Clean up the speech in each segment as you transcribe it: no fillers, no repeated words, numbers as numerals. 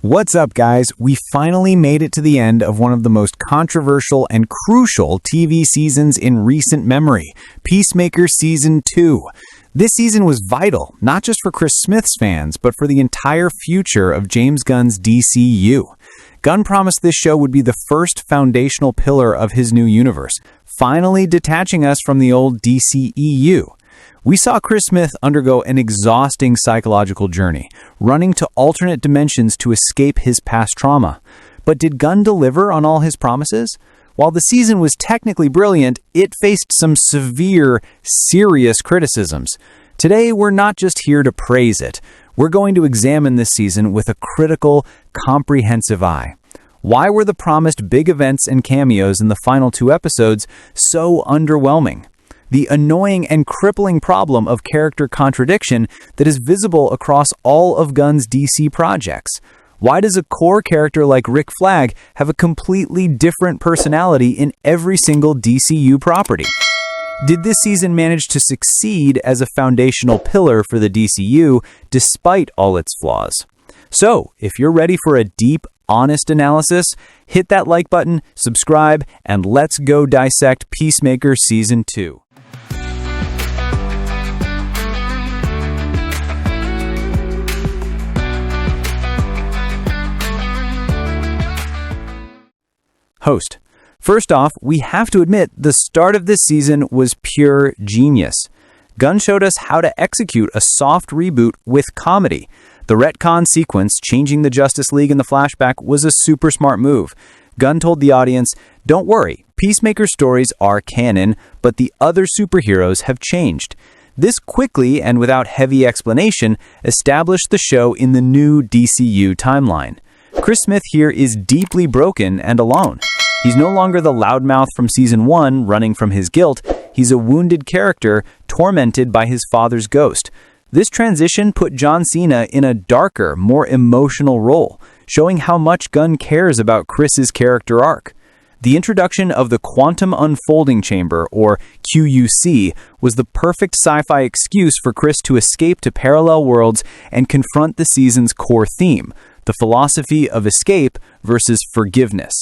What's up, guys? We finally made it to the end of one of the most controversial and crucial TV seasons in recent memory, Peacemaker Season 2. This season was vital, not just for Chris Smith's fans, but for the entire future of James Gunn's DCU. Gunn promised this show would be the first foundational pillar of his new universe, finally detaching us from the old DCEU. We saw Chris Smith undergo an exhausting psychological journey, running to alternate dimensions to escape his past trauma. But did Gunn deliver on all his promises? While the season was technically brilliant, it faced some severe, serious criticisms. Today, we're not just here to praise it. We're going to examine this season with a critical, comprehensive eye. Why were the promised big events and cameos in the final 2 episodes so underwhelming? The annoying and crippling problem of character contradiction that is visible across all of Gunn's DC projects. Why does a core character like Rick Flag have a completely different personality in every single DCU property? Did this season manage to succeed as a foundational pillar for the DCU despite all its flaws? So, if you're ready for a deep, honest analysis, hit that like button, subscribe, and let's go dissect Peacemaker Season 2. Host. First off, we have to admit the start of this season was pure genius. Gunn showed us how to execute a soft reboot with comedy. The retcon sequence, changing the Justice League in the flashback, was a super smart move. Gunn told the audience, "Don't worry, Peacemaker stories are canon, but the other superheroes have changed." This quickly and without heavy explanation established the show in the new DCU timeline. Chris Smith here is deeply broken and alone. He's no longer the loudmouth from Season 1 running from his guilt. He's a wounded character tormented by his father's ghost. This transition put John Cena in a darker, more emotional role, showing how much Gunn cares about Chris's character arc. The introduction of the Quantum Unfolding Chamber, or QUC, was the perfect sci-fi excuse for Chris to escape to parallel worlds and confront the season's core theme, the philosophy of escape versus forgiveness.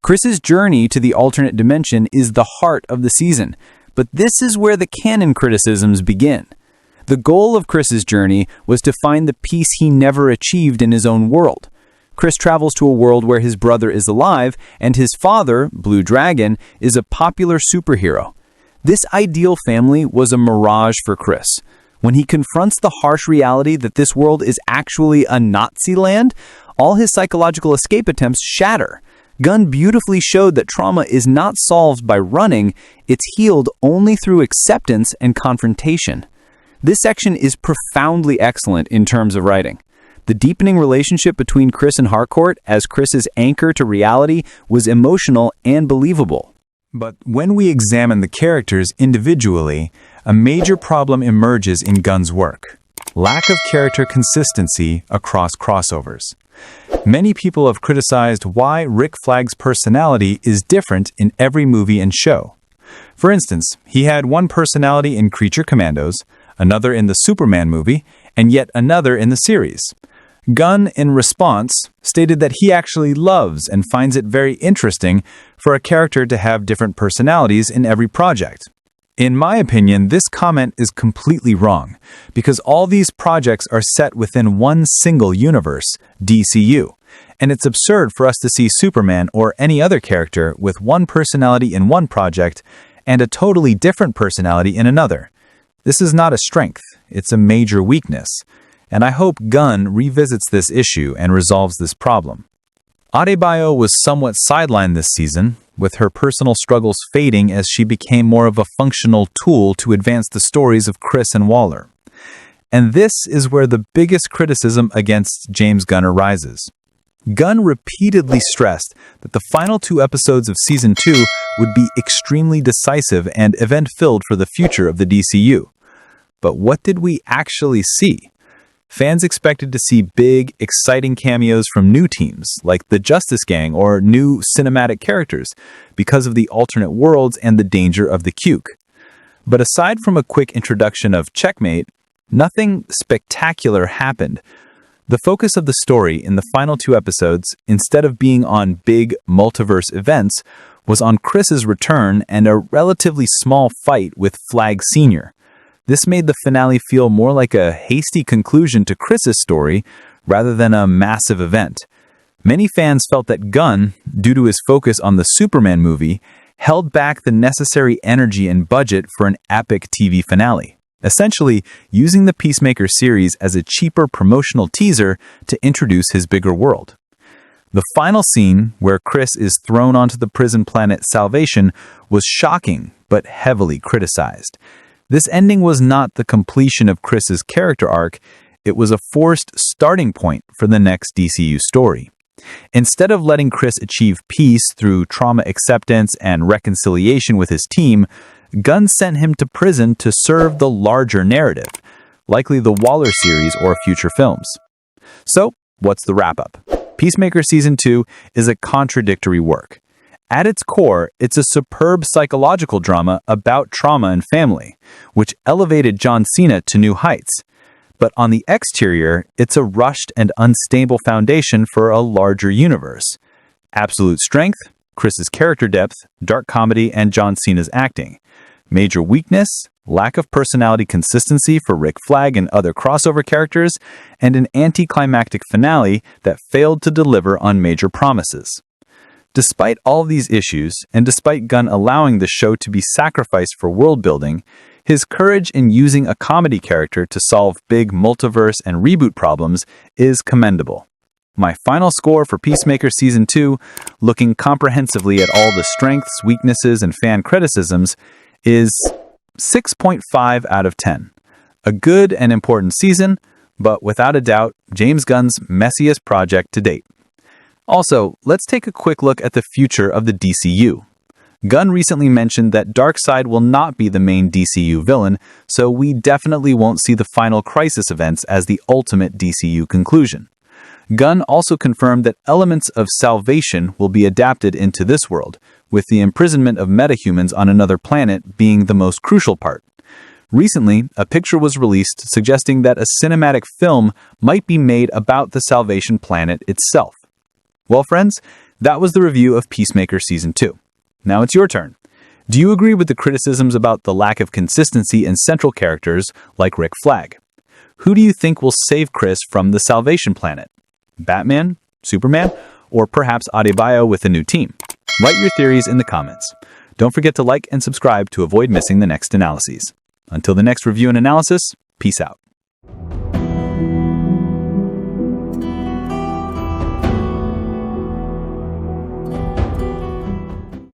Chris's journey to the alternate dimension is the heart of the season, but this is where the canon criticisms begin. The goal of Chris's journey was to find the peace he never achieved in his own world. Chris travels to a world where his brother is alive, and his father, Blue Dragon, is a popular superhero. This ideal family was a mirage for Chris. When he confronts the harsh reality that this world is actually a Nazi land, all his psychological escape attempts shatter. Gunn beautifully showed that trauma is not solved by running, it's healed only through acceptance and confrontation. This section is profoundly excellent in terms of writing. The deepening relationship between Chris and Harcourt as Chris's anchor to reality was emotional and believable. But when we examine the characters individually, a major problem emerges in Gunn's work: lack of character consistency across crossovers. Many people have criticized why Rick Flag's personality is different in every movie and show. For instance, he had one personality in Creature Commandos, another in the Superman movie, and yet another in the series. Gunn, in response, stated that he actually loves and finds it very interesting for a character to have different personalities in every project. In my opinion, this comment is completely wrong, because all these projects are set within one single universe, DCU, and it's absurd for us to see Superman or any other character with one personality in one project and a totally different personality in another. This is not a strength, it's a major weakness, and I hope Gunn revisits this issue and resolves this problem. Adebayo was somewhat sidelined this season, with her personal struggles fading as she became more of a functional tool to advance the stories of Chris and Waller. And this is where the biggest criticism against James Gunn arises. Gunn repeatedly stressed that the final 2 episodes of Season 2 would be extremely decisive and event-filled for the future of the DCU. But what did we actually see? Fans expected to see big, exciting cameos from new teams, like the Justice Gang or new cinematic characters, because of the alternate worlds and the danger of the Cuke. But aside from a quick introduction of Checkmate, nothing spectacular happened. The focus of the story in the final 2 episodes, instead of being on big multiverse events, was on Chris's return and a relatively small fight with Flag Sr. This made the finale feel more like a hasty conclusion to Chris's story rather than a massive event. Many fans felt that Gunn, due to his focus on the Superman movie, held back the necessary energy and budget for an epic TV finale, essentially using the Peacemaker series as a cheaper promotional teaser to introduce his bigger world. The final scene, where Chris is thrown onto the prison planet Salvation, was shocking but heavily criticized. This ending was not the completion of Chris's character arc, it was a forced starting point for the next DCU story. Instead of letting Chris achieve peace through trauma acceptance and reconciliation with his team, Gunn sent him to prison to serve the larger narrative, likely the Waller series or future films. So, what's the wrap-up? Peacemaker Season 2 is a contradictory work. At its core, it's a superb psychological drama about trauma and family, which elevated John Cena to new heights. But on the exterior, it's a rushed and unstable foundation for a larger universe. Absolute strength, Chris's character depth, dark comedy, and John Cena's acting. Major weakness, lack of personality consistency for Rick Flag and other crossover characters, and an anticlimactic finale that failed to deliver on major promises. Despite all these issues, and despite Gunn allowing the show to be sacrificed for world building, his courage in using a comedy character to solve big multiverse and reboot problems is commendable. My final score for Peacemaker Season 2, looking comprehensively at all the strengths, weaknesses, and fan criticisms, is 6.5 out of 10. A good and important season, but without a doubt, James Gunn's messiest project to date. Also, let's take a quick look at the future of the DCU. Gunn recently mentioned that Darkseid will not be the main DCU villain, so we definitely won't see the final Crisis events as the ultimate DCU conclusion. Gunn also confirmed that elements of Salvation will be adapted into this world, with the imprisonment of metahumans on another planet being the most crucial part. Recently, a picture was released suggesting that a cinematic film might be made about the Salvation planet itself. Well, friends, that was the review of Peacemaker Season 2. Now it's your turn. Do you agree with the criticisms about the lack of consistency in central characters like Rick Flag? Who do you think will save Chris from the Salvation planet? Batman? Superman? Or perhaps Adebayo with a new team? Write your theories in the comments. Don't forget to like and subscribe to avoid missing the next analyses. Until the next review and analysis, peace out.